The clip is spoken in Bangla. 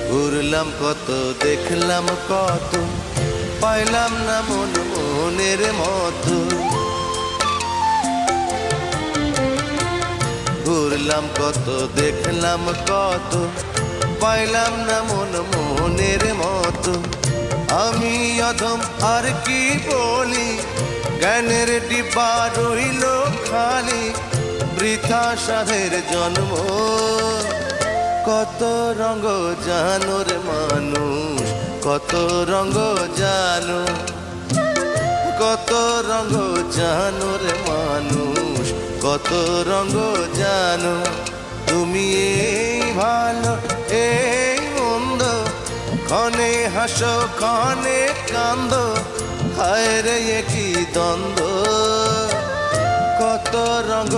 ঘুরলাম কত দেখলাম কত, পাইলাম না মন মনের মতো। ঘুরলাম কত দেখলাম কত, পাইলাম না মন মনের মতো। আমি অধম আর কি বলি, জ্ঞানের ডিব্বা রইল খালি, বৃথা সাধের জন্ম। কত রঙ জানো রে মানুষ, কত রঙ জানো, কত রঙ জানো রে মানুষ, কত রঙ জানো। তুমি এই ভালো এই মন্দ, ক্ষণে হাসো ক্ষণে কান্দো, হায় রে কি দ্বন্দ্ব। কত রঙ